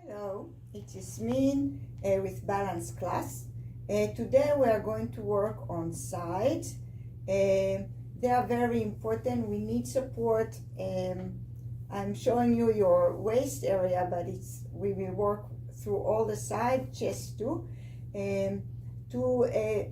Hello, it's Yasmin with Balance Class. Today we are going to work on sides. They are very important. We need support. I'm showing you your waist area, but we will work through all the side, chest too, to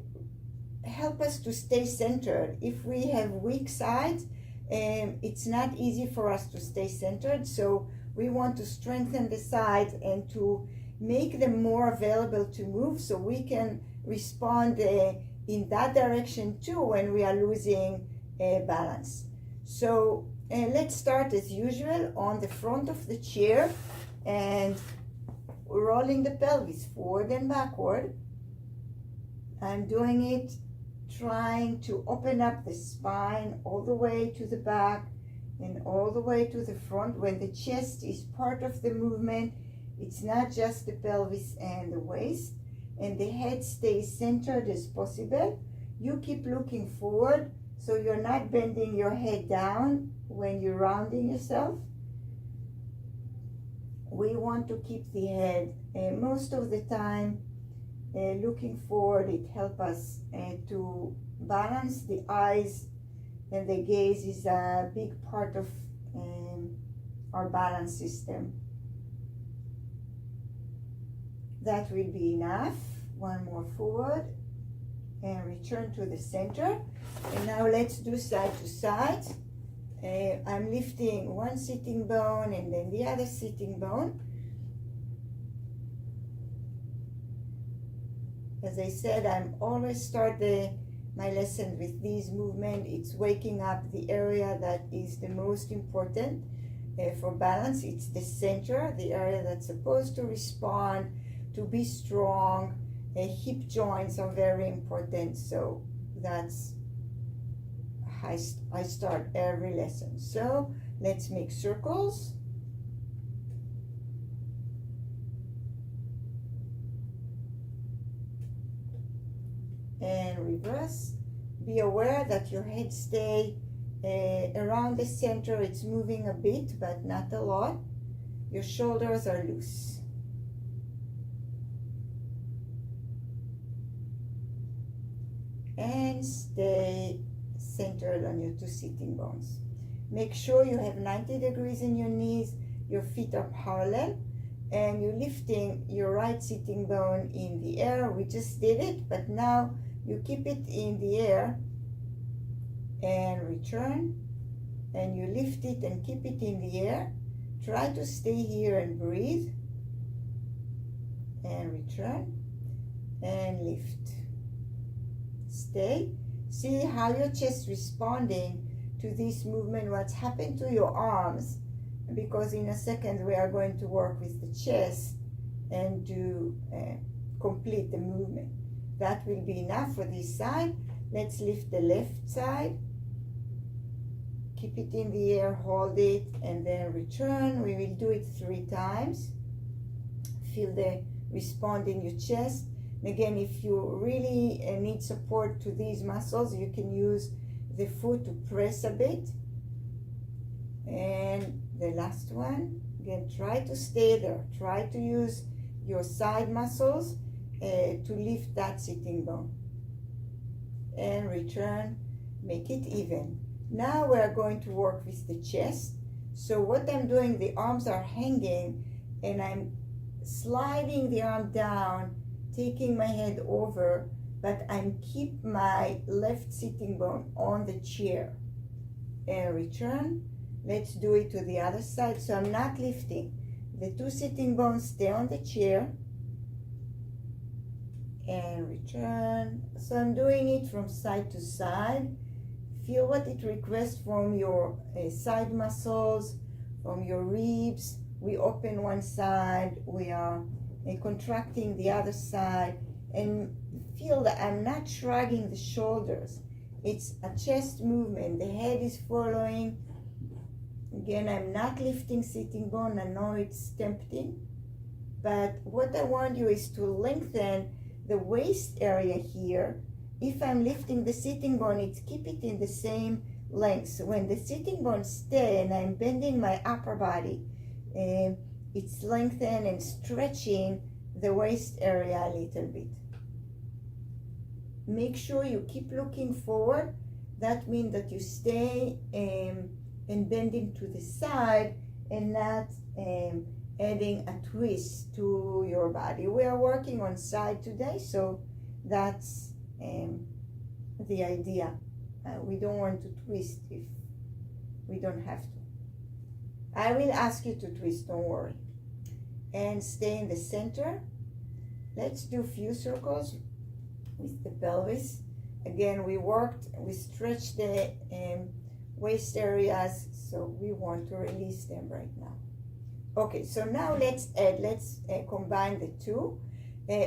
help us to stay centered. If we have weak sides, it's not easy for us to stay centered. So we want to strengthen the sides and to make them more available to move so we can respond in that direction too when we are losing balance. So let's start as usual on the front of the chair and rolling the pelvis forward and backward. I'm doing it trying to open up the spine all the way to the back and all the way to the front. When the chest is part of the movement, it's not just the pelvis and the waist, and the head stays centered as possible. You keep looking forward so you're not bending your head down when you're rounding yourself. We want to keep the head most of the time looking forward. It helps us to balance. The eyes and the gaze is a big part of our balance system. That will be enough. One more forward and return to the center. And now let's do side to side. I'm lifting one sitting bone and then the other sitting bone. As I said, I'm always start my lesson with these movements. It's waking up the area that is the most important for balance. It's the center, the area that's supposed to respond, to be strong. Hip joints are very important, so that's how I start every lesson. So let's make circles. And reverse. Be aware that your head stay around the center. It's moving a bit, but not a lot. Your shoulders are loose. And stay centered on your two sitting bones. Make sure you have 90 degrees in your knees. Your feet are parallel. And you're lifting your right sitting bone in the air. We just did it, but now you keep it in the air and return, and you lift it and keep it in the air. Try to stay here and breathe, and return, and lift. Stay. See how your chest responding to this movement, what's happened to your arms, because in a second we are going to work with the chest and to complete the movement. That will be enough for this side. Let's lift the left side. Keep it in the air, hold it, and then return. We will do it 3 times. Feel the response in your chest. And again, if you really need support to these muscles, you can use the foot to press a bit. And the last one, again, try to stay there. Try to use your side muscles to lift that sitting bone. And return, make it even. Now we are going to work with the chest. So what I'm doing, the arms are hanging and I'm sliding the arm down, taking my head over, but I'm keep my left sitting bone on the chair. And return. Let's do it to the other side. So I'm not lifting. The two sitting bones stay on the chair. And return. So I'm doing it from side to side. Feel what it requests from your side muscles, from your ribs. We open one side. We are contracting the other side. And feel that I'm not shrugging the shoulders. It's a chest movement. The head is following. Again, I'm not lifting sitting bone. I know it's tempting, but what I want you is to lengthen the waist area here. If I'm lifting the sitting bone, it's keep it in the same length. So when the sitting bones stay and I'm bending my upper body, it's lengthening and stretching the waist area a little bit. Make sure you keep looking forward. That means that you stay and bending to the side and not adding a twist to your body. We are working on side today, so that's the idea. We don't want to twist if we don't have to. I will ask you to twist, don't worry. And stay in the center. Let's do a few circles with the pelvis. Again, we stretched the waist areas, so we want to release them right now. Okay, so now let's combine the two.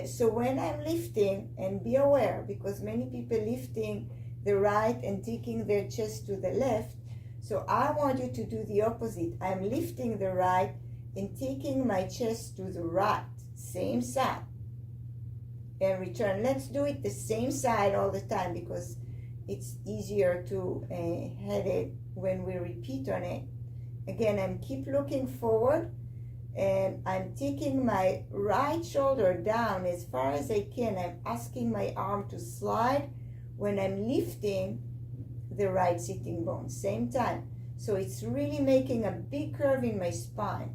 So when I'm lifting, and be aware, because many people lifting the right and taking their chest to the left, so I want you to do the opposite. I'm lifting the right and taking my chest to the right, same side, and return. Let's do it the same side all the time because it's easier to head it when we repeat on it. Again, I'm keep looking forward, and I'm taking my right shoulder down as far as I can. I'm asking my arm to slide when I'm lifting the right sitting bone, same time. So it's really making a big curve in my spine.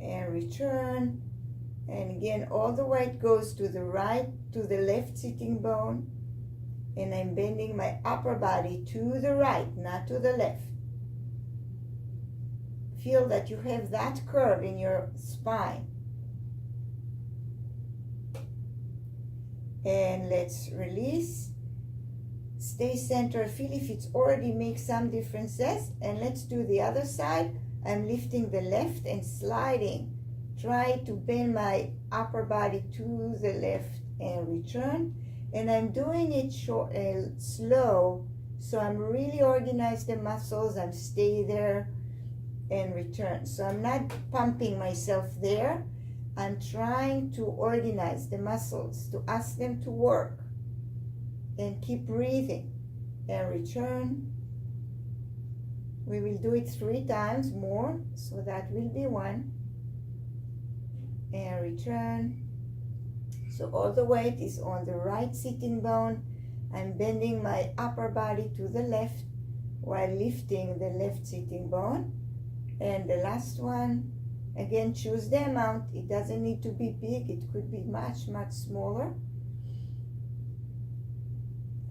And return. And again, all the way it goes to the right, to the left sitting bone. And I'm bending my upper body to the right, not to the left. Feel that you have that curve in your spine. And let's release. Stay centered. Feel if it's already makes some differences. And let's do the other side. I'm lifting the left and sliding. Try to bend my upper body to the left and return. And I'm doing it slow, so I'm really organize the muscles. I'm stay there and return. So I'm not pumping myself there. I'm trying to organize the muscles, to ask them to work. And keep breathing and return. We will do it 3 times more, so that will be 1. And return. So all the weight is on the right sitting bone. I'm bending my upper body to the left while lifting the left sitting bone. And the last one, again, choose the amount. It doesn't need to be big. It could be much, much smaller.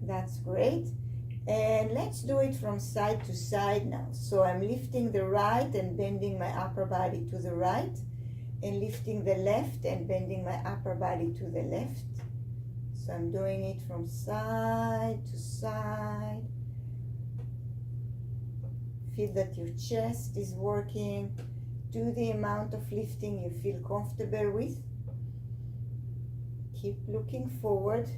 That's great. And let's do it from side to side now. So I'm lifting the right and bending my upper body to the right, and lifting the left and bending my upper body to the left. So I'm doing it from side to side. Feel that your chest is working. Do the amount of lifting you feel comfortable with. Keep looking forward.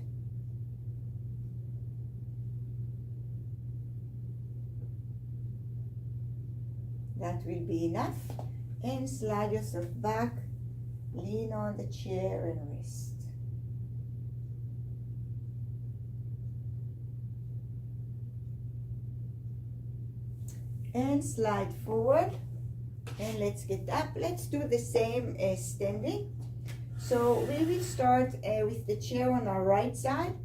That will be enough. And slide yourself back. Lean on the chair and rest. And slide forward. And let's get up. Let's do the same as standing. So we will start with the chair on our right side.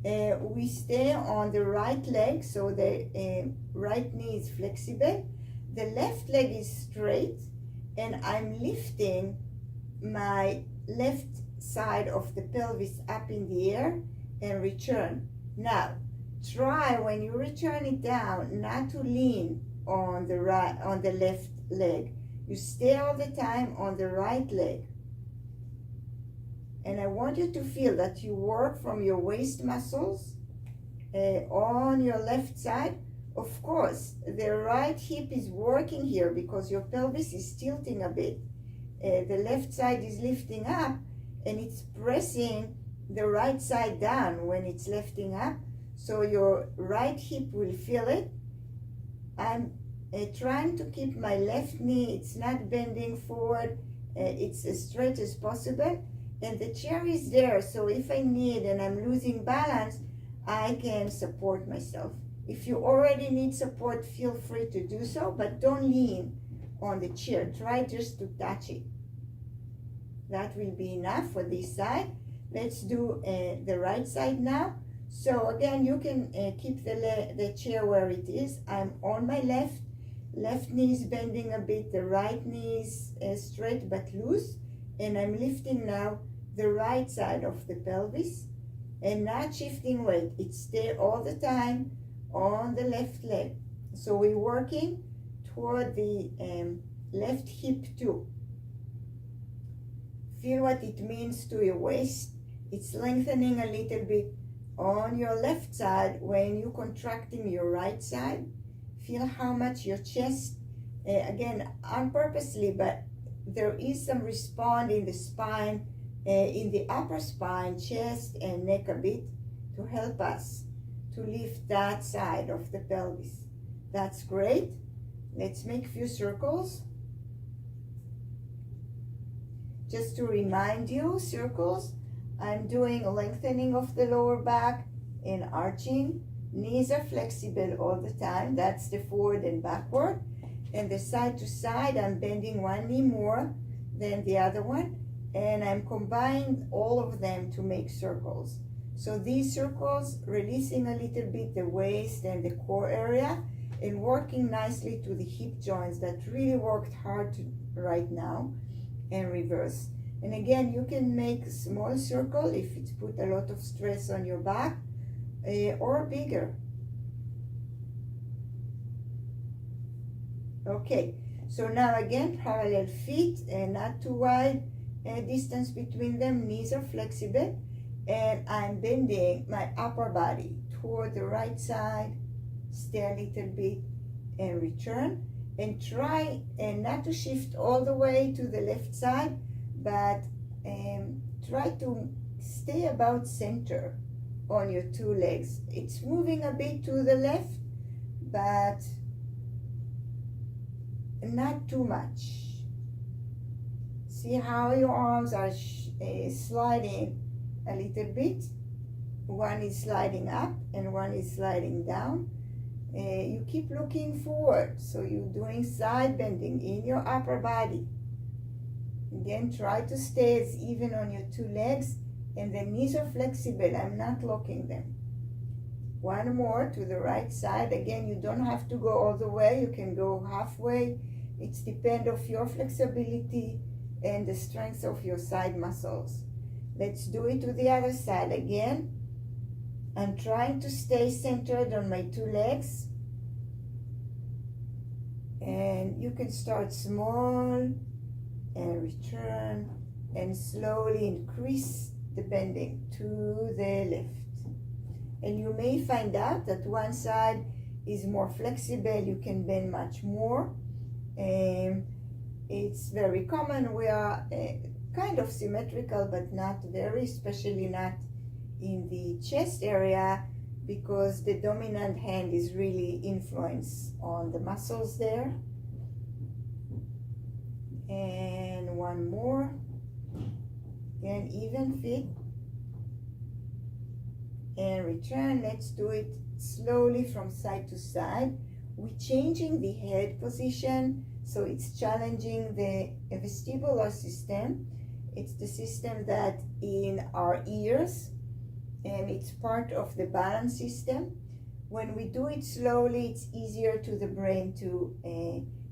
We stay on the right leg, so the right knee is flexible. The left leg is straight, and I'm lifting my left side of the pelvis up in the air and return. Now, try when you return it down not to lean on the left leg. You stay all the time on the right leg. And I want you to feel that you work from your waist muscles on your left side. Of course, the right hip is working here because your pelvis is tilting a bit. The left side is lifting up, and it's pressing the right side down when it's lifting up. So your right hip will feel it. I'm trying to keep my left knee, it's not bending forward. It's as straight as possible. And the chair is there, so if I need and I'm losing balance, I can support myself. If you already need support, feel free to do so, but don't lean on the chair. Try just to touch it. That will be enough for this side. Let's do the right side now. So again, you can keep the chair where it is. I'm on my left knee is bending a bit, the right knee is straight but loose, and I'm lifting now the right side of the pelvis and not shifting weight. It's there all the time on the left leg. So we're working toward the left hip too. Feel what it means to your waist. It's lengthening a little bit on your left side when you're contracting your right side. Feel how much your chest, again, unpurposely, but there is some response in the spine, in the upper spine, chest and neck a bit to help us to lift that side of the pelvis. That's great. Let's make a few circles. Just to remind you, circles, I'm doing a lengthening of the lower back and arching. Knees are flexible all the time. That's the forward and backward. And the side to side, I'm bending one knee more than the other one. And I'm combining all of them to make circles. So these circles, releasing a little bit the waist and the core area and working nicely to the hip joints that really worked hard right now, and reverse. And again, you can make a small circle if it's put a lot of stress on your back, or bigger. Okay, so now again, parallel feet and not too wide distance between them. Knees are flexible, and I'm bending my upper body toward the right side. Stay a little bit and return. And try not to shift all the way to the left side, but try to stay about center on your two legs. It's moving a bit to the left, but not too much. See how your arms are sliding a little bit. One is sliding up and one is sliding down. You keep looking forward, so you're doing side bending in your upper body. Again, try to stay as even on your two legs, and the knees are flexible. I'm not locking them. One more to the right side. Again, you don't have to go all the way. You can go halfway. It's depend of your flexibility and the strength of your side muscles. Let's do it to the other side again. I'm trying to stay centered on my two legs. And you can start small and return and slowly increase the bending to the left. And you may find out that one side is more flexible. You can bend much more. It's very common. We are kind of symmetrical, but not very, especially not in the chest area, because the dominant hand is really influence on the muscles there. And one more. Again, even feet. And return. Let's do it slowly from side to side. We're changing the head position, so it's challenging the vestibular system. It's the system that in our ears, and it's part of the balance system. When we do it slowly, it's easier to the brain to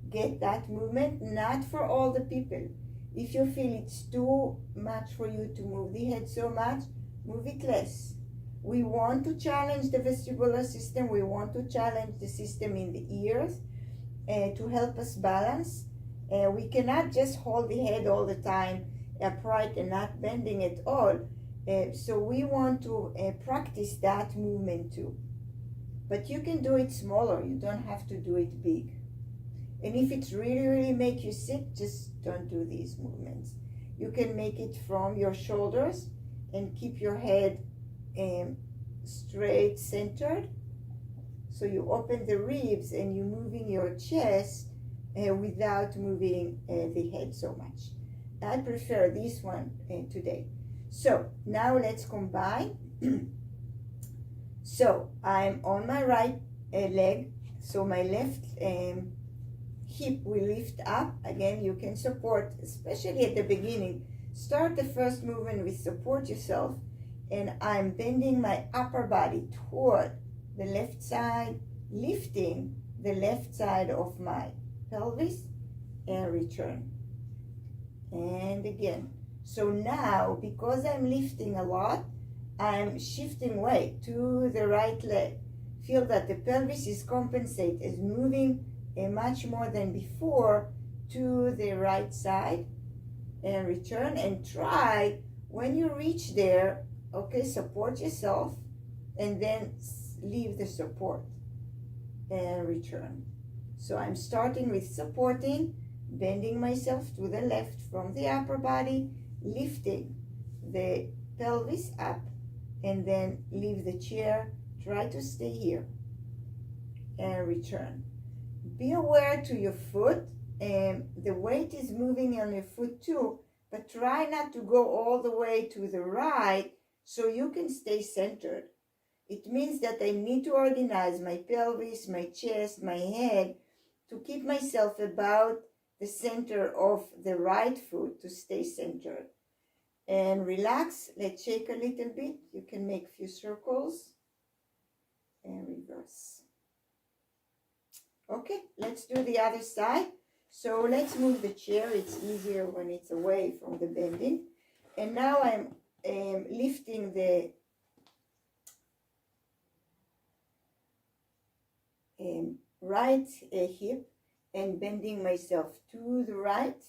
get that movement. Not for all the people. If you feel it's too much for you to move the head so much, move it less. We want to challenge the vestibular system. We want to challenge the system in the ears to help us balance. We cannot just hold the head all the time upright and not bending at all. So we want to practice that movement too. But you can do it smaller. You don't have to do it big. And if it really make you sick, just don't do these movements. You can make it from your shoulders and keep your head straight centered. So you open the ribs and you're moving your chest without moving the head so much. I prefer this one today. So now let's combine. So I'm on my right leg, so my left hip we lift up. Again, you can support, especially at the beginning. Start the first movement with support yourself, and I'm bending my upper body toward the left side, lifting the left side of my pelvis, and return. And again. So now, because I'm lifting a lot, I'm shifting weight to the right leg. Feel that the pelvis is compensated, is moving much more than before to the right side, and return. And try, when you reach there, okay, support yourself and then leave the support and return. So I'm starting with supporting, bending myself to the left from the upper body, lifting the pelvis up, and then leave the chair. Try to stay here and return. Be aware to your foot, and the weight is moving on your foot too, but try not to go all the way to the right so you can stay centered. It means that I need to organize my pelvis, my chest, my head to keep myself about the center of the right foot to stay centered. And relax. Let's shake a little bit. You can make a few circles and reverse. Okay, let's do the other side. So let's move the chair. It's easier when it's away from the bending. And now I'm lifting the right hip and bending myself to the right,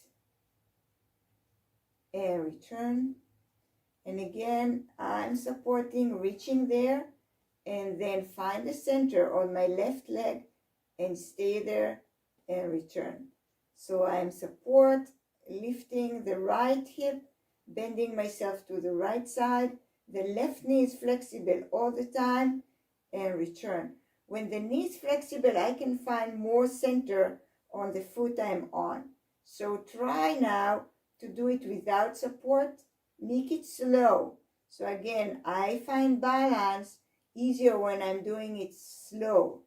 and return. And again, I'm supporting, reaching there, and then find the center on my left leg and stay there and return. So I'm support, lifting the right hip, bending myself to the right side. The left knee is flexible all the time, and return. When the knee is flexible, I can find more center on the foot I'm on. So try now to do it without support. Make it slow. So again, I find balance easier when I'm doing it slow.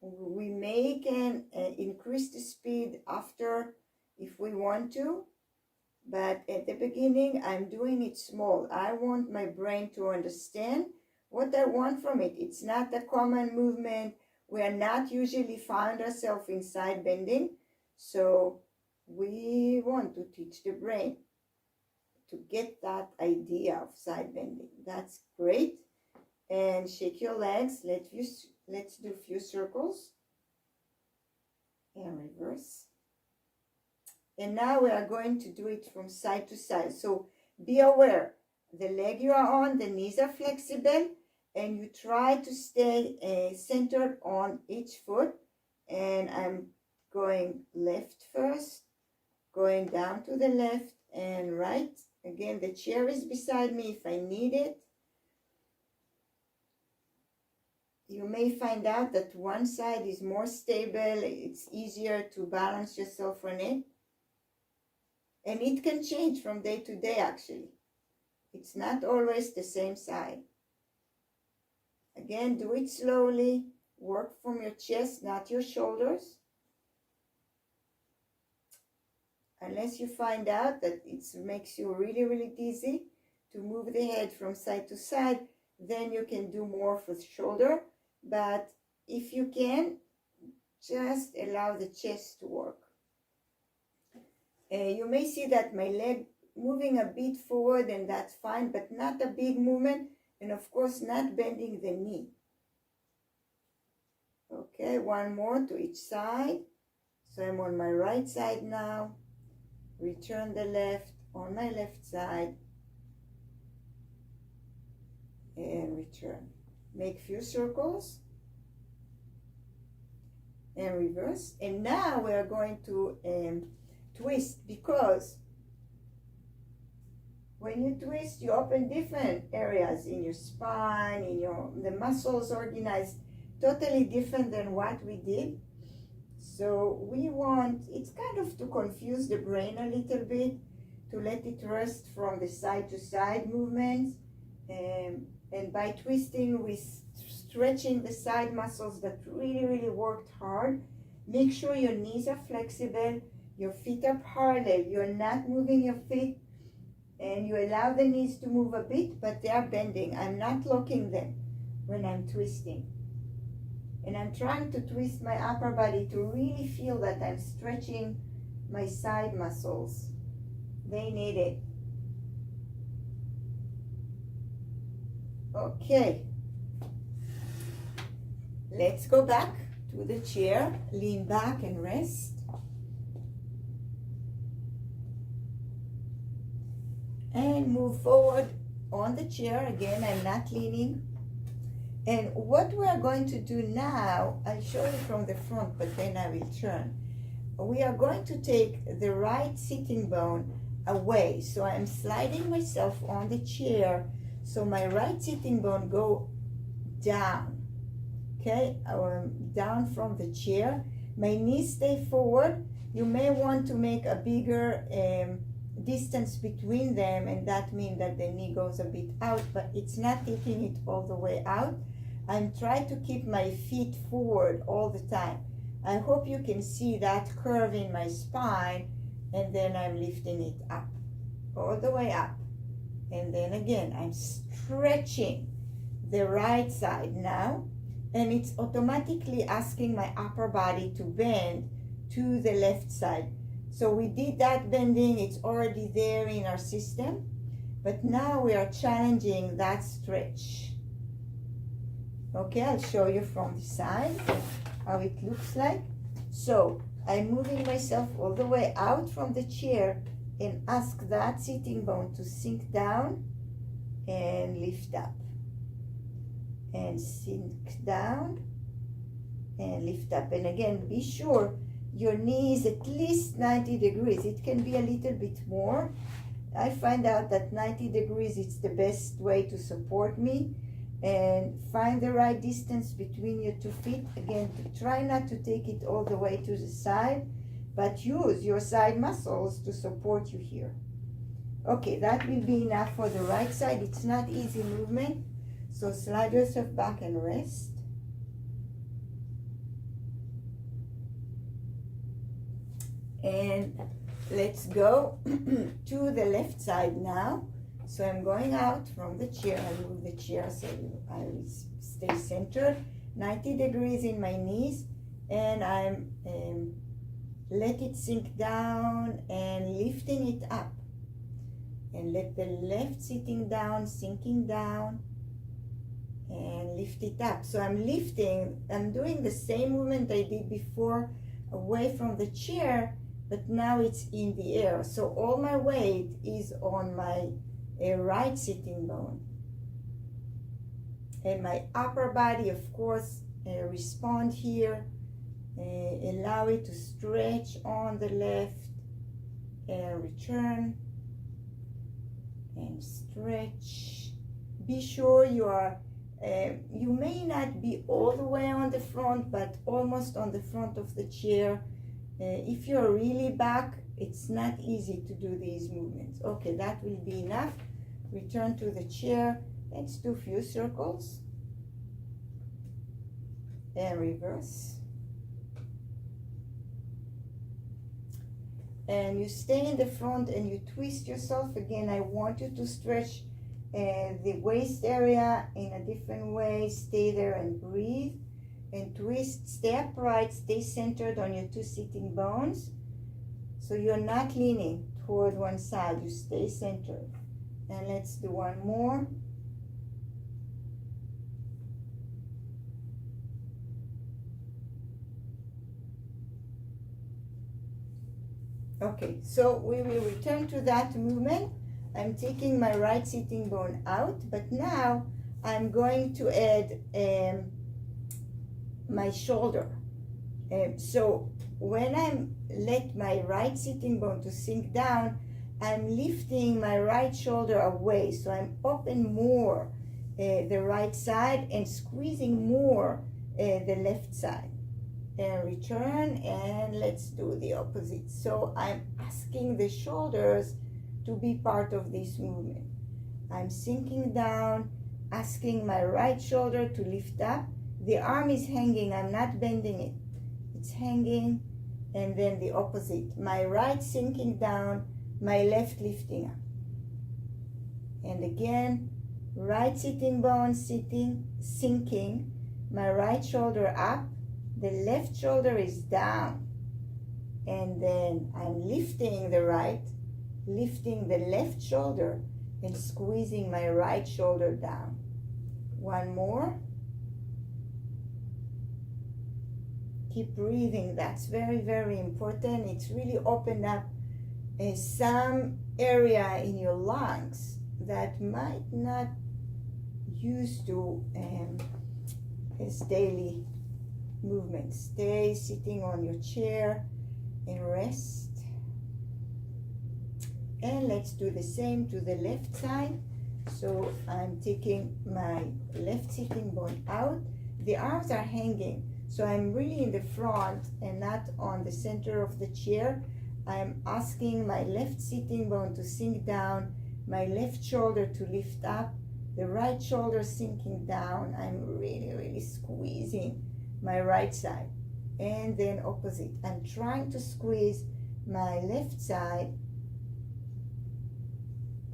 We may can increase the speed after if we want to, but at the beginning I'm doing it small. I want my brain to understand what I want from it. It's not a common movement. We are not usually find ourselves in side bending, so we want to teach the brain to get that idea of side bending. That's great. And shake your legs. Let's do a few circles and reverse. And now we are going to do it from side to side. So be aware, the leg you are on, the knees are flexible, and you try to stay centered on each foot. And I'm going left first, going down to the left and right. Again, the chair is beside me if I need it. You may find out that one side is more stable. It's easier to balance yourself on it. And it can change from day to day, actually. It's not always the same side. Again, do it slowly. Work from your chest, not your shoulders. Unless you find out that it makes you really, really dizzy to move the head from side to side, then you can do more for the shoulder. But if you can, just allow the chest to work. You may see that my leg moving a bit forward, and that's fine, but not a big movement, and of course not bending the knee. Okay, one more to each side. So I'm on my right side now. Return the left on my left side and return. Make few circles and reverse. And now we are going to twist, because when you twist, you open different areas in your spine, the muscles organized totally different than what we did. So we want, it's kind of to confuse the brain a little bit, to let it rest from the side to side movements. And by twisting, we stretching the side muscles that really, really worked hard. Make sure your knees are flexible, your feet are parallel, you're not moving your feet, and you allow the knees to move a bit, but they are bending. I'm not locking them when I'm twisting. And I'm trying to twist my upper body to really feel that I'm stretching my side muscles. They need it. Okay. Let's go back to the chair. Lean back and rest. And move forward on the chair. Again, I'm not leaning. And what we are going to do now, I'll show you from the front, but then I will turn. We are going to take the right sitting bone away. So I'm sliding myself on the chair so my right sitting bone go down. Okay, down from the chair. My knees stay forward. You may want to make a bigger distance between them, and that means that the knee goes a bit out, but it's not taking it all the way out. I'm trying to keep my feet forward all the time. I hope you can see that curve in my spine, and then I'm lifting it up, all the way up. And then again, I'm stretching the right side now, and it's automatically asking my upper body to bend to the left side. So we did that bending, it's already there in our system, but now we are challenging that stretch. Okay, I'll show you from the side how it looks like. So I'm moving myself all the way out from the chair and ask that sitting bone to sink down and lift up. And sink down and lift up. And again, be sure your knee is at least 90 degrees. It can be a little bit more. I find out that 90 degrees is the best way to support me. And find the right distance between your 2 feet. Again, try not to take it all the way to the side, but use your side muscles to support you here. Okay, that will be enough for the right side. It's not easy movement, so slide yourself back and rest. And let's go to the left side now. So I'm going out from the chair. I move the chair so I will stay centered. 90 degrees in my knees, and I'm let it sink down and lifting it up. And let the left sitting down, sinking down, and lift it up. So I'm lifting, I'm doing the same movement I did before away from the chair, but now it's in the air. So all my weight is on my right sitting bone. And my upper body, of course, respond here. Allow it to stretch on the left and return and stretch. Be sure you are, you may not be all the way on the front, but almost on the front of the chair. If you're really back, it's not easy to do these movements. Okay, that will be enough. Return to the chair. Let's do a few circles. And reverse. And you stay in the front and you twist yourself. Again, I want you to stretch the waist area in a different way. Stay there and breathe. And twist, stay upright, stay centered on your 2 sitting bones. So you're not leaning toward one side, you stay centered. And let's do one more. Okay, so we will return to that movement. I'm taking my right sitting bone out, but now I'm going to add my shoulder. So when I let my right sitting bone to sink down, I'm lifting my right shoulder away. So I'm open more the right side and squeezing more the left side. And return, and let's do the opposite. So I'm asking the shoulders to be part of this movement. I'm sinking down, asking my right shoulder to lift up. The arm is hanging, I'm not bending it. it's hanging, and then the opposite. My right sinking down, my left lifting up. And again, right sitting bone sinking, my right shoulder up, the left shoulder is down. And then I'm lifting the right, lifting the left shoulder, and squeezing my right shoulder down. One more. Keep breathing. That's very, very important. It's really opened up some area in your lungs that might not used to as daily movement. Stay sitting on your chair and rest. And let's do the same to the left side. So I'm taking my left sitting bone out. The arms are hanging, so I'm really in the front and not on the center of the chair. I'm asking my left sitting bone to sink down, my left shoulder to lift up, the right shoulder sinking down. I'm really, really squeezing my right side. And then opposite. I'm trying to squeeze my left side.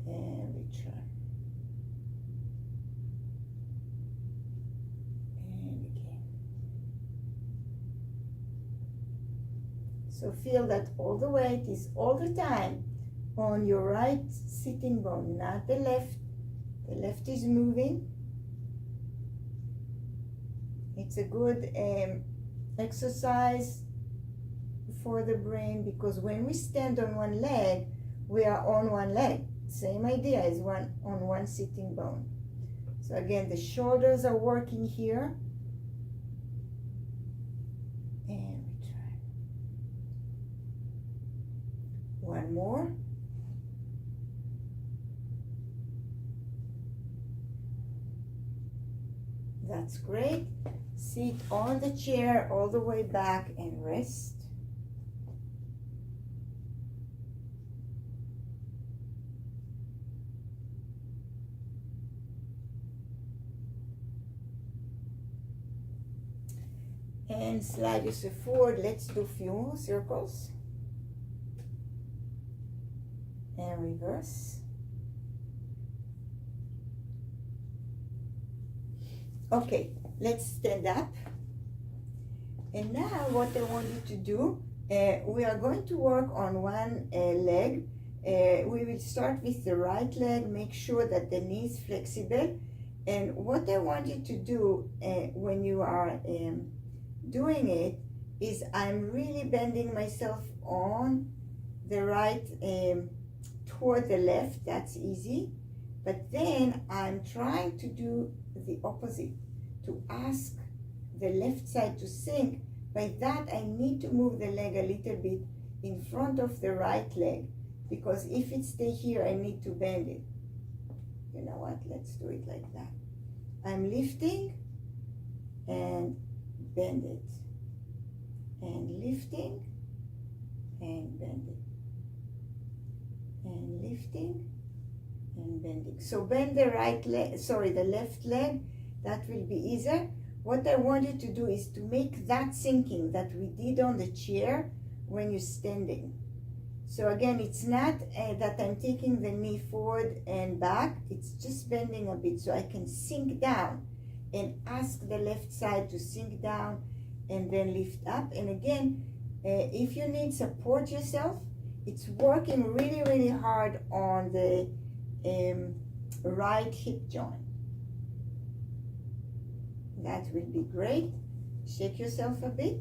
And we try. And again. So feel that all the weight is all the time on your right sitting bone, not the left. The left is moving. It's a good exercise for the brain, because when we stand on one leg, we are on one leg. Same idea as on one sitting bone. So again, the shoulders are working here. And we try. One more. That's great. Sit on the chair all the way back and rest. And slide yourself forward. Let's do a few more circles. And reverse. Okay, let's stand up. And now what I want you to do, we are going to work on one leg. We will start with the right leg. Make sure that the knee is flexible. And what I want you to do when you are doing it is I'm really bending myself on the right toward the left. That's easy. But then I'm trying to do the opposite, to ask the left side to sink. By that, I need to move the leg a little bit in front of the right leg, because if it stays here, I need to bend it. You know what? Let's do it like that. I'm lifting and bend it, and lifting and bend it, and lifting and bending. So bend the right leg, the left leg. That will be easier. What I want you to do is to make that sinking that we did on the chair when you're standing. So again, it's not that I'm taking the knee forward and back. It's just bending a bit so I can sink down and ask the left side to sink down and then lift up. And again, if you need support yourself, it's working really, really hard on the right hip joint. That will be great. Shake yourself a bit.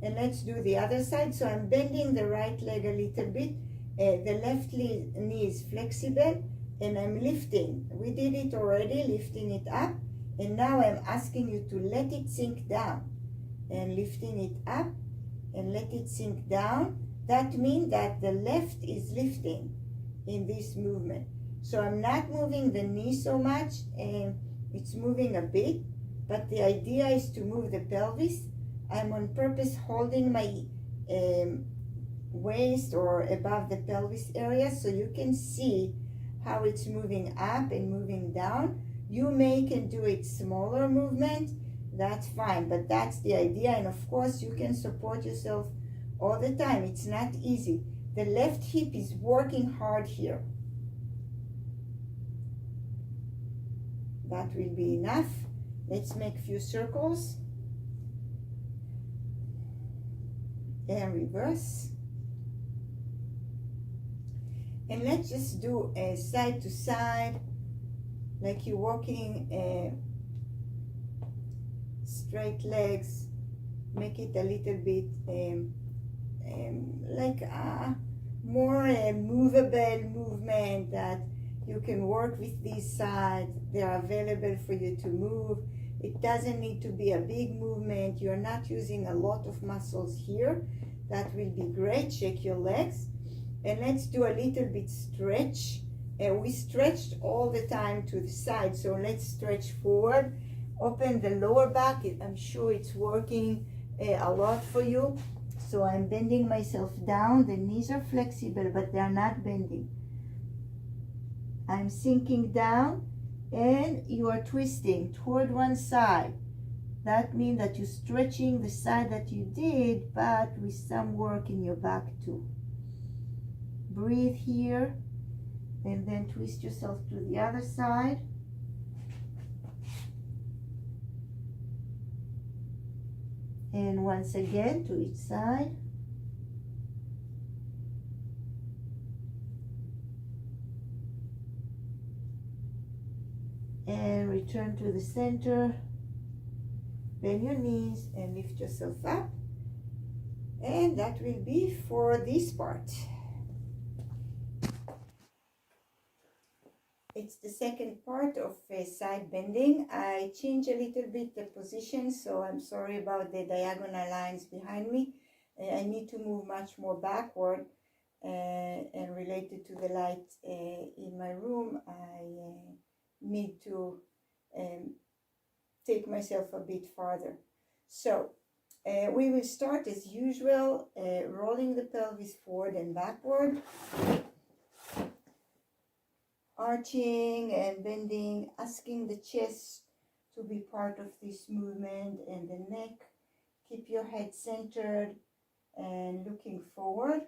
And let's do the other side. So I'm bending the right leg a little bit. The left knee is flexible, and I'm lifting. We did it already, lifting it up. And now I'm asking you to let it sink down. And lifting it up and let it sink down. That means that the left is lifting in this movement. So I'm not moving the knee so much, and it's moving a bit. But the idea is to move the pelvis. I'm on purpose holding my waist or above the pelvis area so you can see how it's moving up and moving down. You can do it smaller movement, that's fine. But that's the idea, and of course you can support yourself all the time. It's not easy. The left hip is working hard here. That will be enough. Let's make a few circles and reverse. And let's just do a side to side, like you're walking straight legs. Make it a little bit like a more movable movement, that you can work with these sides. They are available for you to move. It doesn't need to be a big movement. You're not using a lot of muscles here. That will be great. Shake your legs. And let's do a little bit stretch. We stretched all the time to the side, so let's stretch forward. Open the lower back. I'm sure it's working a lot for you. So I'm bending myself down. The knees are flexible, but they are not bending. I'm sinking down, and you are twisting toward one side. That means that you're stretching the side that you did, but with some work in your back too. Breathe here, and then twist yourself to the other side. And once again to each side. And return to the center. Bend your knees and lift yourself up. And that will be for this part. It's the second part of side bending. I changed a little bit the position, so I'm sorry about the diagonal lines behind me. I need to move much more backward, and related to the light in my room, I need to take myself a bit farther. So we will start as usual, rolling the pelvis forward and backward. Arching and bending, asking the chest to be part of this movement, and the neck. Keep your head centered and looking forward.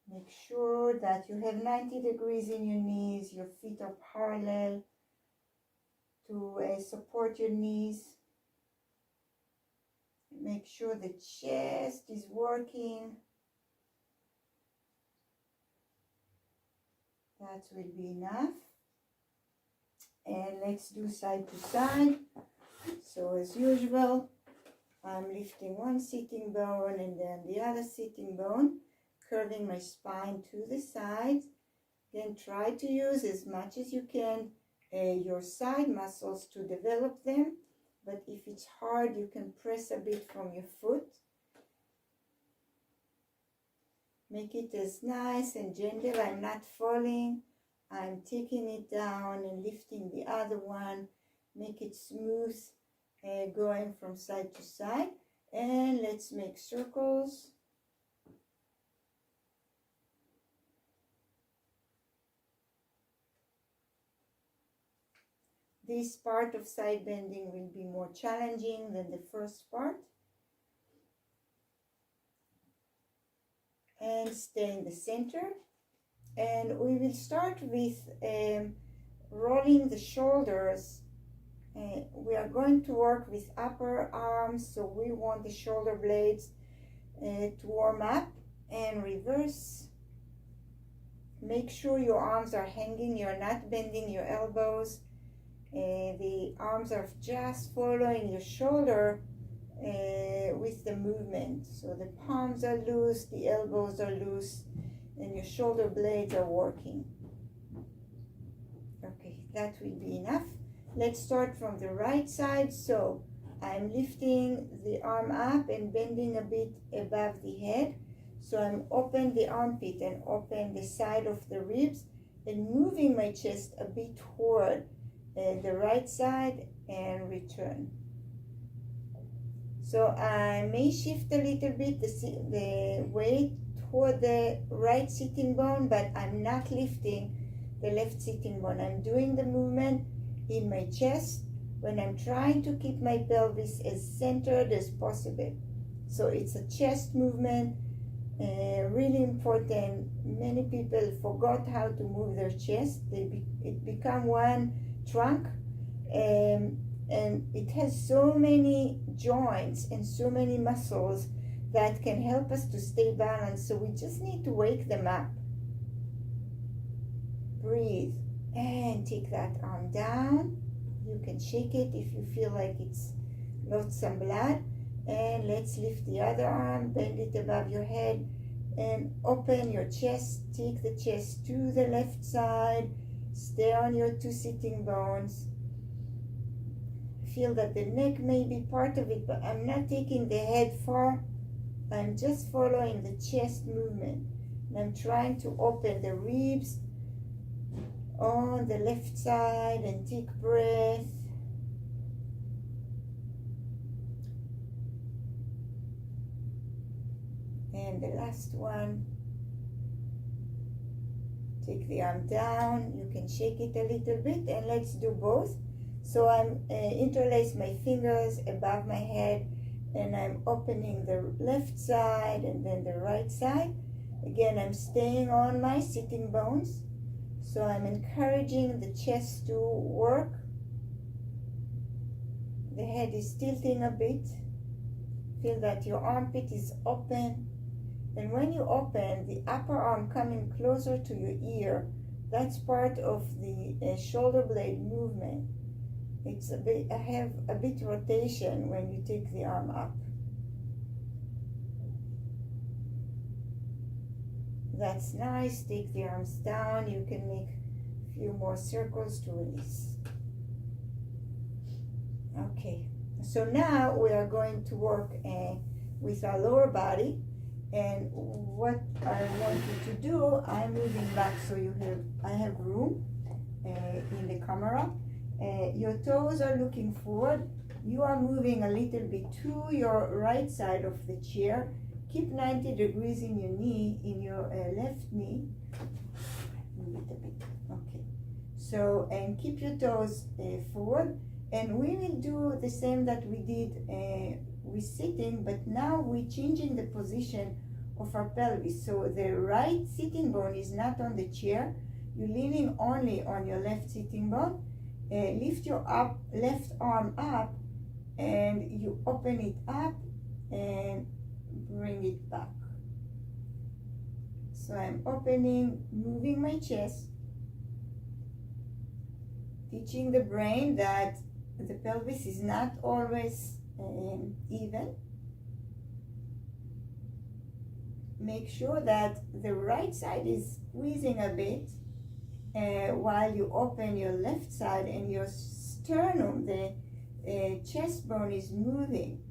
Make sure that you have 90 degrees in your knees. Your feet are parallel to support your knees. Make sure the chest is working. That will be enough. And let's do side to side. So as usual, I'm lifting one sitting bone and then the other sitting bone, curving my spine to the sides. Then try to use as much as you can your side muscles to develop them. But if it's hard, you can press a bit from your foot. Make it as nice and gentle. I'm not falling. I'm taking it down and lifting the other one. Make it smooth, going from side to side. And let's make circles. This part of side bending will be more challenging than the first part. And stay in the center. And we will start with rolling the shoulders. We are going to work with upper arms, so we want the shoulder blades to warm up. And reverse. Make sure your arms are hanging, you're not bending your elbows. The arms are just following your shoulder with the movement. So the palms are loose, the elbows are loose, and your shoulder blades are working. Okay, that will be enough. Let's start from the right side. So I'm lifting the arm up and bending a bit above the head. So I'm open the armpit and open the side of the ribs and moving my chest a bit toward the right side and return. So I may shift a little bit the weight toward the right sitting bone, but I'm not lifting the left sitting bone. I'm doing the movement in my chest when I'm trying to keep my pelvis as centered as possible. So it's a chest movement, really important. Many people forgot how to move their chest. It become one trunk, and it has so many joints and so many muscles that can help us to stay balanced. So we just need to wake them up. Breathe and take that arm down. You can shake it if you feel like it's lost some blood. And let's lift the other arm, bend it above your head, and open your chest. Take the chest to the left side. Stay on your 2 sitting bones. Feel that the neck may be part of it, but I'm not taking the head far. I'm just following the chest movement. And I'm trying to open the ribs on the left side and take breath. And the last one. Take the arm down. You can shake it a little bit, and let's do both. So I'm interlace my fingers above my head, and I'm opening the left side and then the right side. Again, I'm staying on my sitting bones. So I'm encouraging the chest to work. The head is tilting a bit. Feel that your armpit is open. And when you open, the upper arm coming closer to your ear, that's part of the shoulder blade movement. It's a bit, I have a bit rotation when you take the arm up. That's nice. Take the arms down. You can make a few more circles to release. Okay, so now we are going to work with our lower body. And what I want you to do, I'm moving back so I have room in the camera. Your toes are looking forward. You are moving a little bit to your right side of the chair. Keep 90 degrees in your knee, in your left knee. Move it a bit. Okay. So, and keep your toes forward. And we will do the same that we did with sitting, but now we're changing the position of our pelvis. So the right sitting bone is not on the chair. You're leaning only on your left sitting bone. Lift your left arm up, and you open it up and bring it back. So I'm opening, moving my chest, teaching the brain that the pelvis is not always even. Make sure that the right side is squeezing a bit while you open your left side, and your sternum, the chest bone, is moving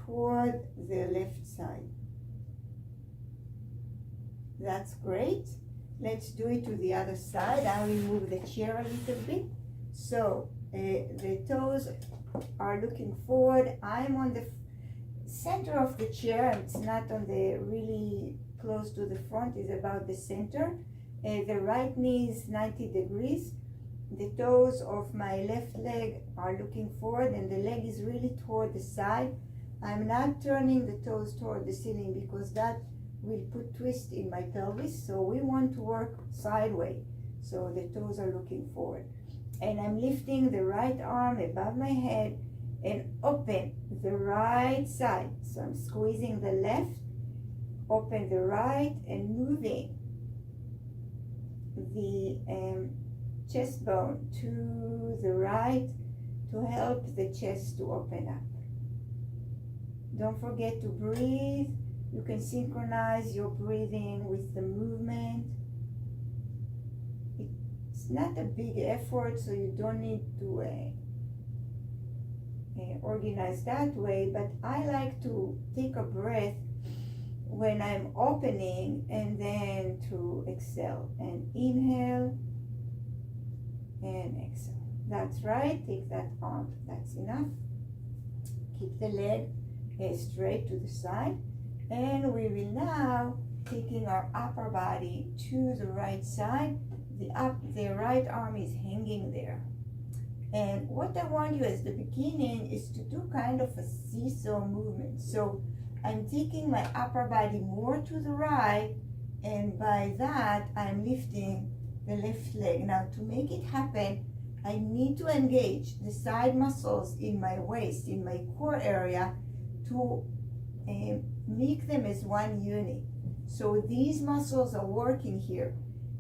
toward the left side. That's great. Let's do it to the other side. I will move the chair a little bit. So the toes are looking forward. I'm on the center of the chair. It's not on the really close to the front. It's about the center. The right knee is 90 degrees. The toes of my left leg are looking forward, and the leg is really toward the side. I'm not turning the toes toward the ceiling because that will put twist in my pelvis. So we want to work sideways. So the toes are looking forward. And I'm lifting the right arm above my head and open the right side. So I'm squeezing the left, open the right, and moving the chest bone to the right to help the chest to open up. Don't forget to breathe. You can synchronize your breathing with the movement. It's not a big effort, so you don't need to organize that way, but I like to take a breath when I'm opening and then to exhale, and inhale and exhale. That's right. Take that arm. That's enough. Keep the leg straight to the side, and we will now taking our upper body to the right side. The right arm is hanging there, And what I want you as the beginning is to do kind of a seesaw movement. So I'm taking my upper body more to the right, and by that I'm lifting the left leg. Now to make it happen, I need to engage the side muscles in my waist, in my core area, to make them as one unit. So these muscles are working here.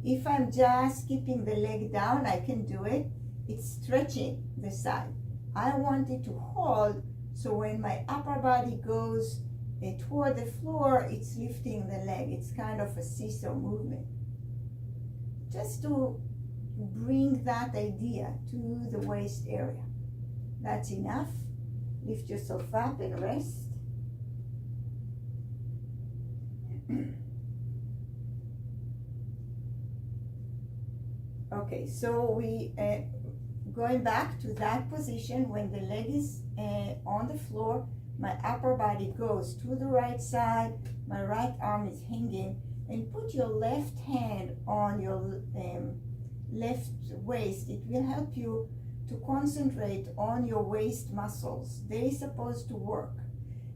If I'm just keeping the leg down, I can do it. It's stretching the side. I want it to hold, so when my upper body goes toward the floor, it's lifting the leg. It's kind of a seesaw movement. Just to bring that idea to the waist area. That's enough. Lift yourself up and rest. Okay, so we going back to that position when the leg is on the floor, my upper body goes to the right side, my right arm is hanging, and put your left hand on your left waist. It will help you to concentrate on your waist muscles. They're supposed to work.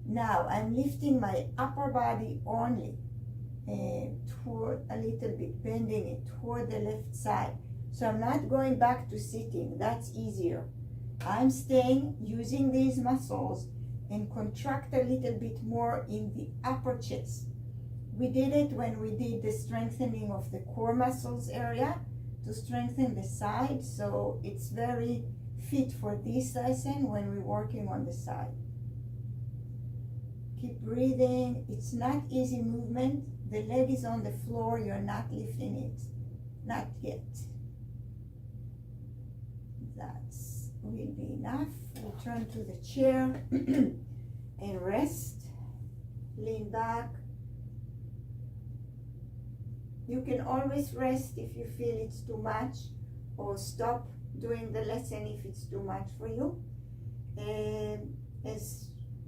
Now I'm lifting my upper body only toward a little bit, bending it toward the left side. So I'm not going back to sitting. That's easier. I'm staying using these muscles and contract a little bit more in the upper chest. We did it when we did the strengthening of the core muscles area to strengthen the side, so it's very fit for this lesson when we're working on the side. Keep breathing. It's not easy movement. The leg is on the floor, you're not lifting it. Not yet. That will be enough. Return to the chair and rest. Lean back. You can always rest if you feel it's too much, or stop doing the lesson if it's too much for you. And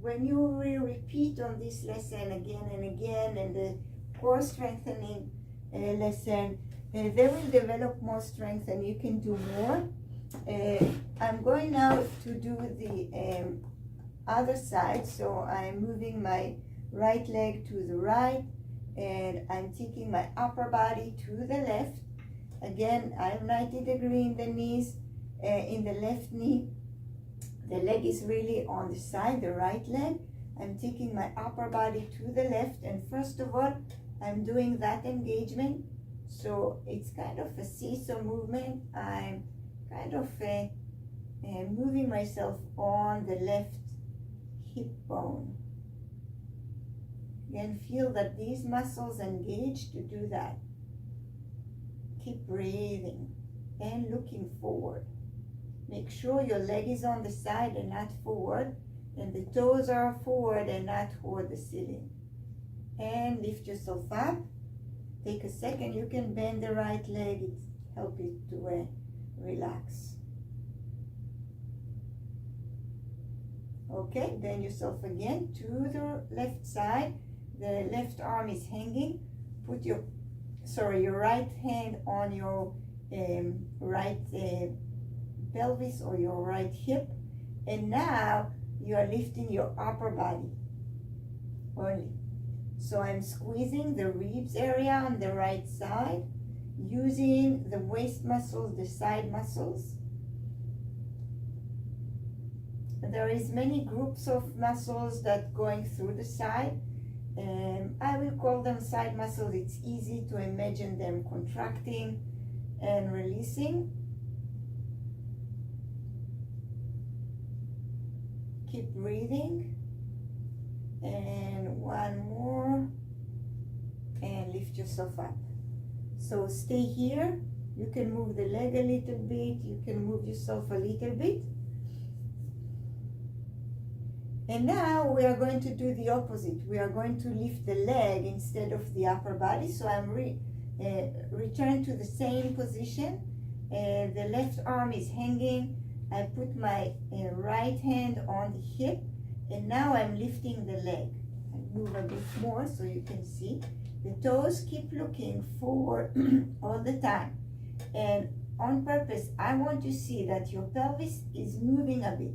when you will repeat on this lesson again and again, and the core strengthening lesson, they will develop more strength and you can do more. I'm going now to do the other side. So I'm moving my right leg to the right, and I'm taking my upper body to the left. Again, I'm 90 degrees in the knees, in the left knee. The leg is really on the side, the right leg. I'm taking my upper body to the left, and first of all, I'm doing that engagement. So it's kind of a seesaw movement. I'm kind of moving myself on the left hip bone. Again, feel that these muscles engage to do that. Keep breathing and looking forward. Make sure your leg is on the side and not forward, and the toes are forward and not toward the ceiling. And lift yourself up. Take a second. You can bend the right leg. It helps it to relax. Okay, bend yourself again to the left side. The left arm is hanging. Put your right hand on your right pelvis or your right hip, and now you are lifting your upper body only. So I'm squeezing the ribs area on the right side, using the waist muscles, the side muscles. There is many groups of muscles that going through the side. I will call them side muscles. It's easy to imagine them contracting and releasing. Keep breathing. And one more. And lift yourself up. So stay here. You can move the leg a little bit. You can move yourself a little bit. And now we are going to do the opposite. We are going to lift the leg instead of the upper body. So I'm return to the same position. The left arm is hanging. I put my right hand on the hip, and now I'm lifting the leg. I move a bit more so you can see. The toes keep looking forward all the time. And on purpose, I want to see that your pelvis is moving a bit.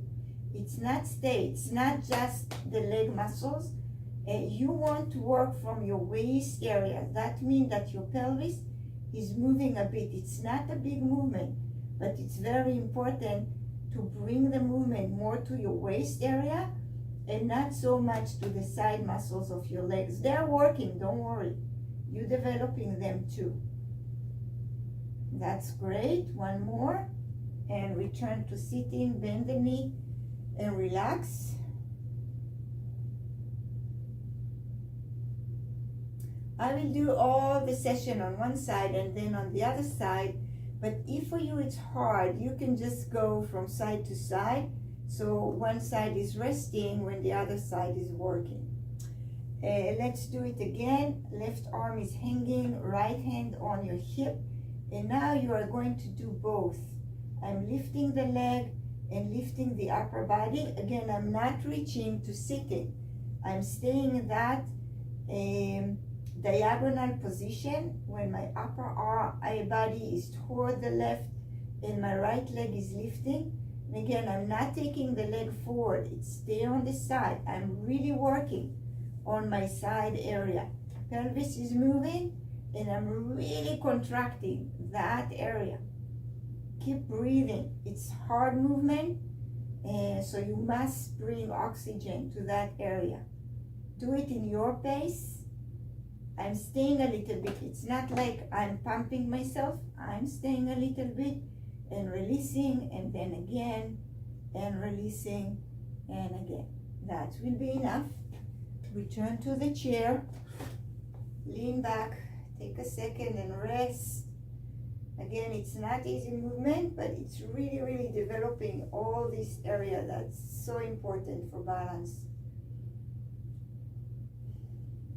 It's not stay, it's not just the leg muscles. You want to work from your waist area. That means that your pelvis is moving a bit. It's not a big movement, but it's very important to bring the movement more to your waist area and not so much to the side muscles of your legs. They're working, don't worry. You're developing them too. That's great. One more. And return to sitting, bend the knee and relax. I will do all the session on one side and then on the other side, but if for you it's hard, you can just go from side to side. So one side is resting when the other side is working. Let's do it again. Left arm is hanging, right hand on your hip. And now you are going to do both. I'm lifting the leg and lifting the upper body. Again, I'm not reaching to sitting. I'm staying in that diagonal position when my upper body is toward the left and my right leg is lifting. And again, I'm not taking the leg forward. It's stay on the side. I'm really working on my side area. Pelvis is moving and I'm really contracting that area. Keep breathing. It's hard movement, and so you must bring oxygen to that area. Do it in your pace. I'm staying a little bit. It's not like I'm pumping myself. I'm staying a little bit and releasing, and then again, and releasing, and again. That will be enough. Return to the chair. Lean back. Take a second and rest. Again, it's not easy movement, but it's really, really developing all this area that's so important for balance.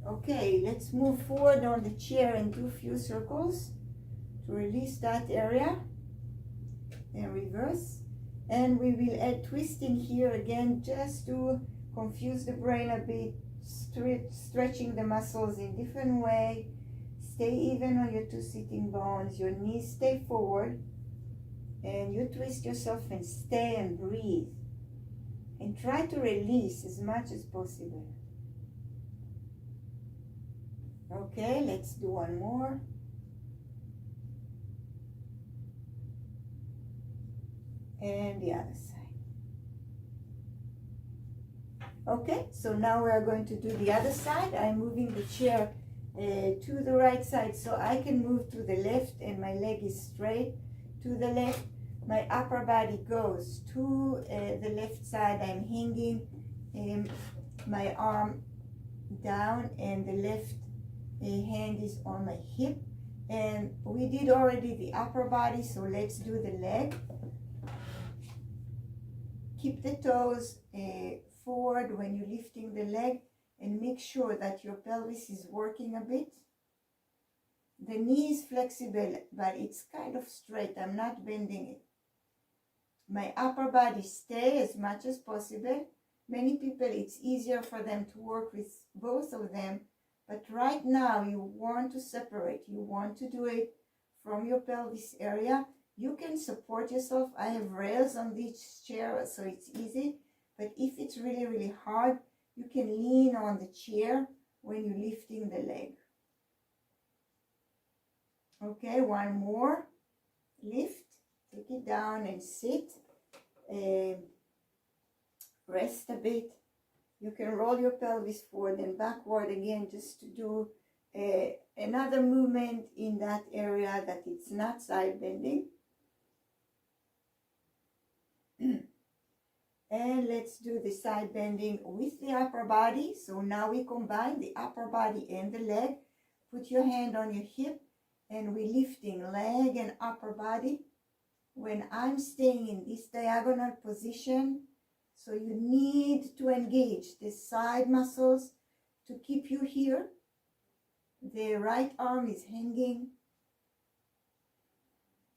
Okay, let's move forward on the chair and do a few circles to release that area and reverse. And we will add twisting here again just to confuse the brain a bit, stretching the muscles in different way. Stay even on your two sitting bones. Your knees stay forward. And you twist yourself and stay and breathe. And try to release as much as possible. Okay, let's do one more. And the other side. Okay, so now we are going to do the other side. I'm moving the chair to the right side so I can move to the left and my leg is straight to the left. My upper body goes to the left side. I'm hanging my arm down and the left hand is on my hip. And we did already the upper body, so let's do the leg. Keep the toes forward when you're lifting the leg. And make sure that your pelvis is working a bit. The knee is flexible, but it's kind of straight. I'm not bending it. My upper body stay as much as possible. Many people, it's easier for them to work with both of them. But right now, you want to separate. You want to do it from your pelvis area. You can support yourself. I have rails on this chair, so it's easy. But if it's really, really hard, you can lean on the chair when you're lifting the leg. Okay, one more. Lift, take it down and sit. Rest a bit. You can roll your pelvis forward and backward again just to do another movement in that area that it's not side bending. And let's do the side bending with the upper body. So now we combine the upper body and the leg. Put your hand on your hip and we're lifting leg and upper body. When I'm staying in this diagonal position, so you need to engage the side muscles to keep you here. The right arm is hanging.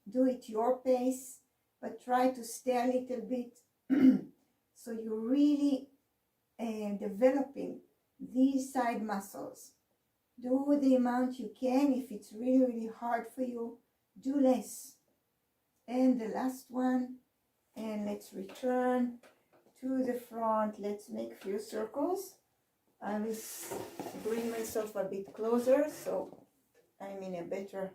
Do it your pace, but try to stay a little bit. So you're really developing these side muscles. Do the amount you can. If it's really, really hard for you, do less. And the last one, and let's return to the front. Let's make a few circles. I will bring myself a bit closer so I'm in a better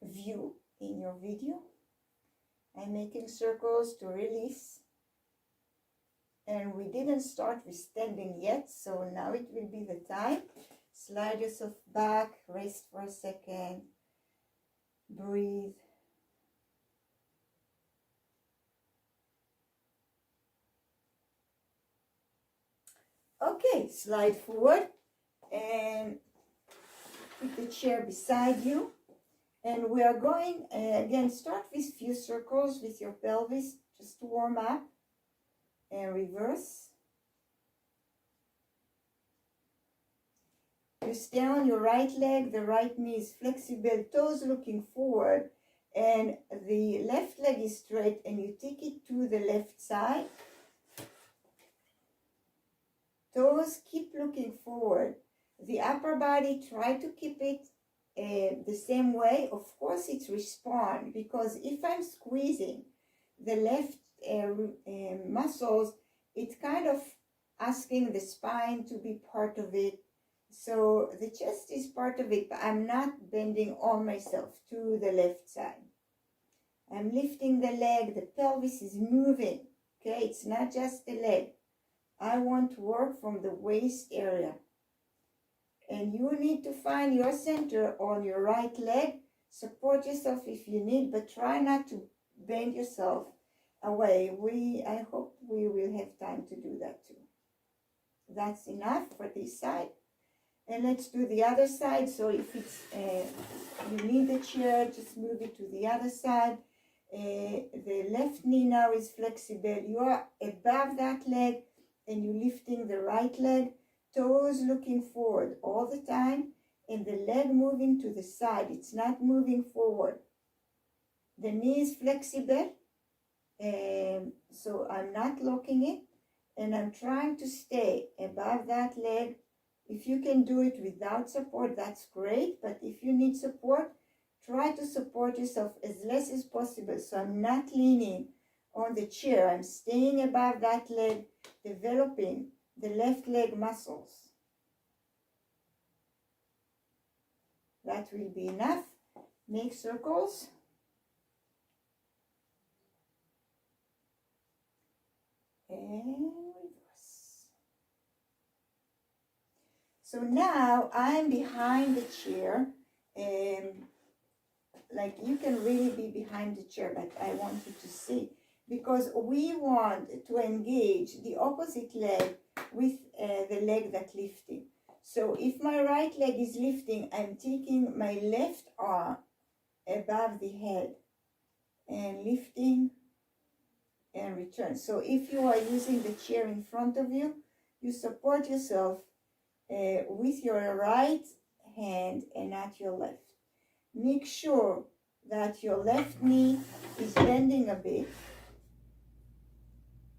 view in your video. I'm making circles to release, and we didn't start with standing yet, so now it will be the time. Slide yourself back, rest for a second, breathe. Okay, slide forward and put the chair beside you. And we are going, again, start with few circles with your pelvis, just to warm up, and reverse. You stay on your right leg, the right knee is flexible, toes looking forward, and the left leg is straight, and you take it to the left side. Toes keep looking forward. The upper body, try to keep it the same way. Of course, it's respond, because if I'm squeezing the left muscles, it's kind of asking the spine to be part of it. So the chest is part of it, but I'm not bending all myself to the left side. I'm lifting the leg, the pelvis is moving. Okay, it's not just the leg. I want to work from the waist area. And you need to find your center on your right leg. Support yourself if you need, but try not to bend yourself away. I hope we will have time to do that too. That's enough for this side. And let's do the other side. So if it's you need the chair, just move it to the other side. The left knee now is flexible. You are above that leg, and you're lifting the right leg, toes looking forward all the time, and the leg moving to the side. It's not moving forward. The knee is flexible, so I'm not locking it, and I'm trying to stay above that leg. If you can do it without support, that's great, but if you need support, try to support yourself as less as possible. So I'm not leaning on the chair. I'm staying above that leg, developing the left leg muscles. That will be enough. Make circles. And reverse. So now I'm behind the chair, and like you can really be behind the chair, but I want you to see, because we want to engage the opposite leg with the leg that's lifting. So if my right leg is lifting, I'm taking my left arm above the head and lifting and return. So if you are using the chair in front of you, you support yourself with your right hand and not your left. Make sure that your left knee is bending a bit.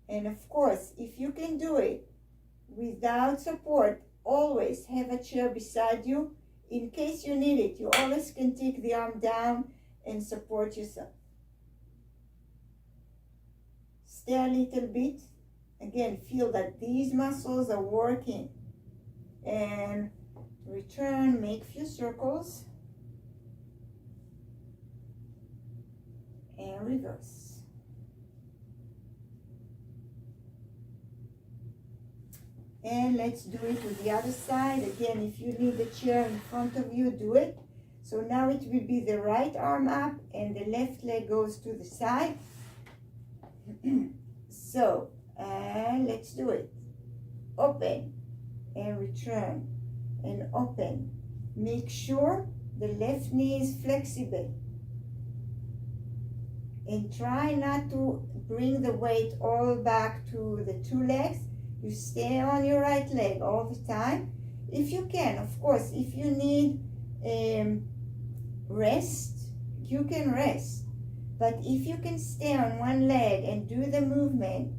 And of course, if you can do it without support, always have a chair beside you. In case you need it, you always can take the arm down and support yourself. Stay a little bit. Again, feel that these muscles are working. And return, make few circles. And reverse. And let's do it with the other side. Again, if you need the chair in front of you, do it. So now it will be the right arm up and the left leg goes to the side. So, let's do it. Open and return and open. Make sure the left knee is flexible. And try not to bring the weight all back to the two legs. You stay on your right leg all the time. If you can, of course, if you need rest, you can rest. But if you can stay on one leg and do the movement,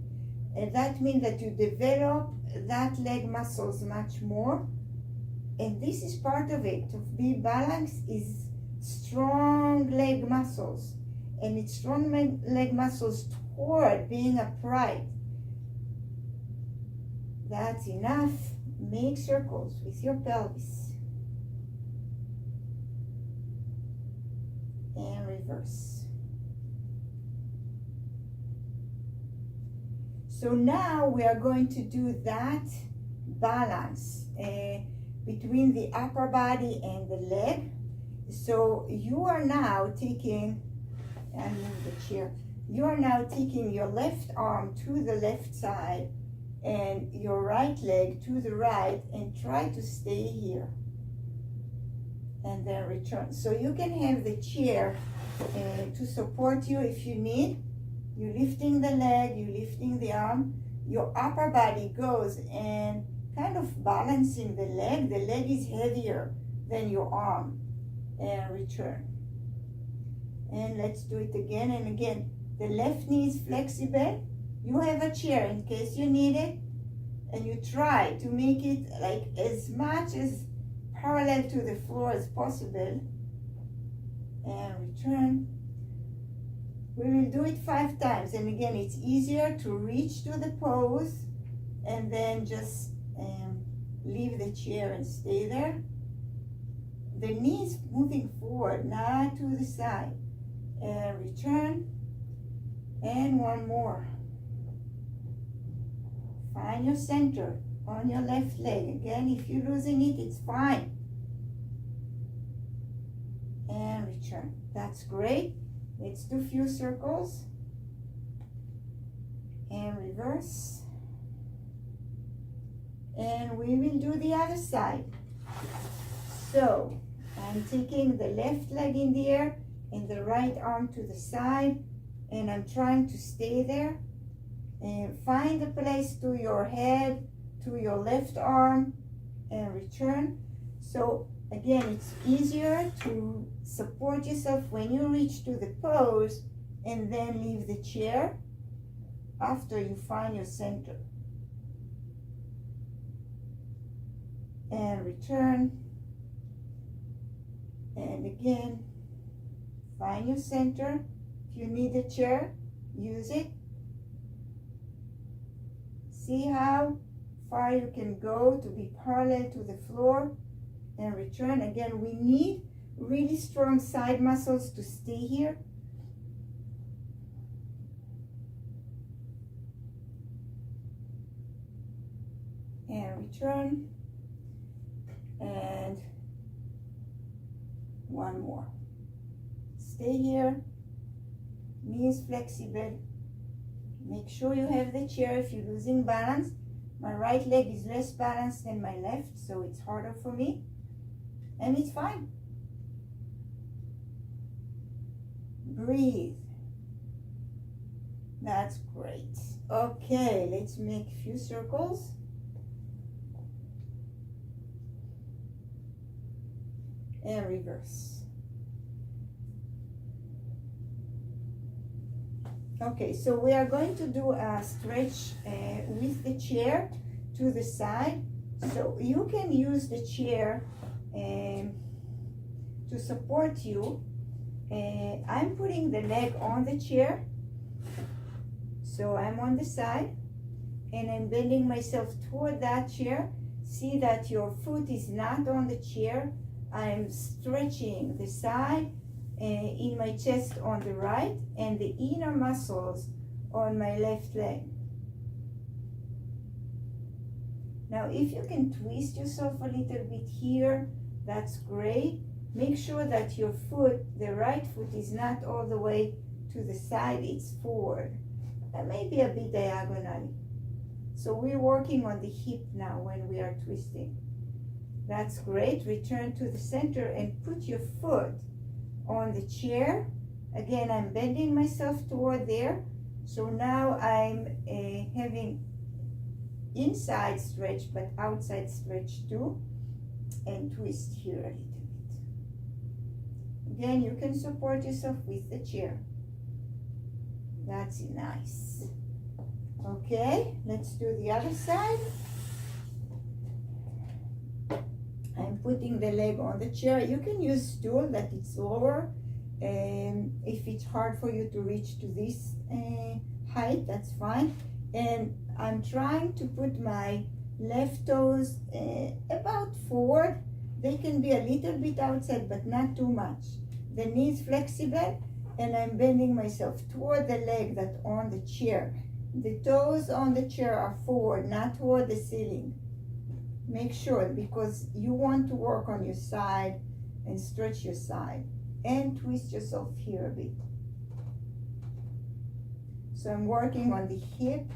that means that you develop that leg muscles much more. And this is part of it. To be balanced is strong leg muscles. and its strong leg muscles toward being upright. That's enough. Make circles with your pelvis. And reverse. So now we are going to do that balance between the upper body and the leg. So you are now taking, I move the chair, you are now taking your left arm to the left side and your right leg to the right, and try to stay here and then return. So you can have the chair to support you if you need. You're lifting the leg, you're lifting the arm, your upper body goes and kind of balancing the leg. The leg is heavier than your arm, and return. And let's do it again and again. The left knee is flexible. You have a chair in case you need it, and you try to make it like as much as parallel to the floor as possible, and return. We will do it 5 times, and again it's easier to reach to the pose and then just leave the chair and stay there. The knee is moving forward, not to the side, and return. And one more. Find your center on your left leg. Again, if you're losing it, it's fine. And return. That's great. Let's do a few circles. And reverse. And we will do the other side. So, I'm taking the left leg in the air and the right arm to the side, and I'm trying to stay there. And find a place to your head, to your left arm, and return. So again, it's easier to support yourself when you reach to the pose and then leave the chair after you find your center. And return. And again, find your center. If you need a chair, use it. See how far you can go to be parallel to the floor, and return. Again, we need really strong side muscles to stay here. And return. And one more. Stay here. Knees flexible. Make sure you have the chair if you're losing balance. My right leg is less balanced than my left, so it's harder for me. And it's fine. Breathe. That's great. Okay, let's make a few circles. And reverse. Okay, so we are going to do a stretch with the chair to the side. So you can use the chair to support you. I'm putting the leg on the chair. So I'm on the side and I'm bending myself toward that chair. See that your foot is not on the chair. I'm stretching the side in my chest on the right and the inner muscles on my left leg. Now if you can twist yourself a little bit here, that's great. Make sure that your foot, the right foot, is not all the way to the side, it's forward. And maybe a bit diagonally. So we're working on the hip now when we are twisting. That's great. Return to the center and put your foot on the chair. Again, I'm bending myself toward there. So now I'm having inside stretch but outside stretch too, and twist here a little bit. Again, you can support yourself with the chair. That's nice. Okay, let's do the other side. I'm putting the leg on the chair. You can use stool that it's lower If it's hard for you to reach to this height, that's fine. And I'm trying to put my left toes about forward. They can be a little bit outside, but not too much. The knees flexible, and I'm bending myself toward the leg that's on the chair. The toes on the chair are forward, not toward the ceiling. Make sure, because you want to work on your side and stretch your side and twist yourself here a bit. So I'm working on the hip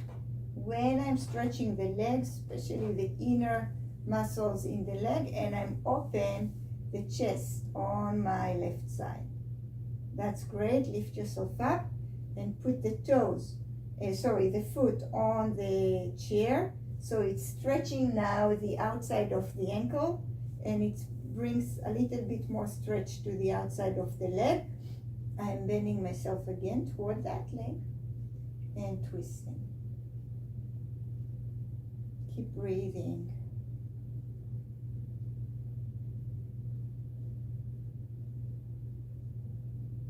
when I'm stretching the legs, especially the inner muscles in the leg, and I'm open the chest on my left side. That's great. Lift yourself up and put the the foot on the chair. So it's stretching now the outside of the ankle, and it brings a little bit more stretch to the outside of the leg. I'm bending myself again toward that leg and twisting. Keep breathing.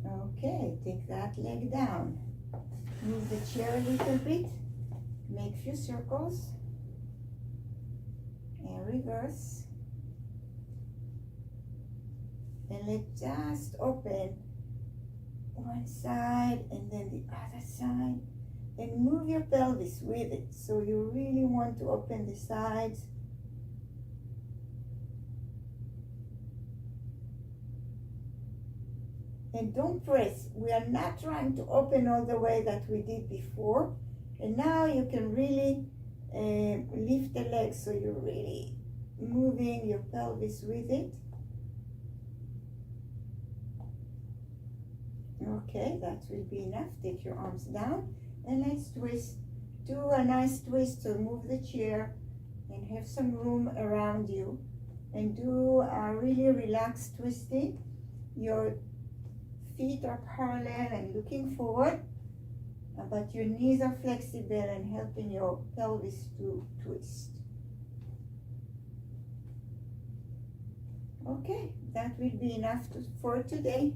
Okay, take that leg down. Move the chair a little bit. Make a few circles. And reverse. And let's just open one side and then the other side. And move your pelvis with it. So you really want to open the sides. And don't press. We are not trying to open all the way that we did before. And now you can really lift the legs, so you're really moving your pelvis with it. Okay, that will be enough. Take your arms down and let's twist. Do a nice twist, so move the chair and have some room around you. And do a really relaxed twisting. Your feet are parallel and looking forward, but your knees are flexible and helping your pelvis to twist. Okay, that will be enough for today.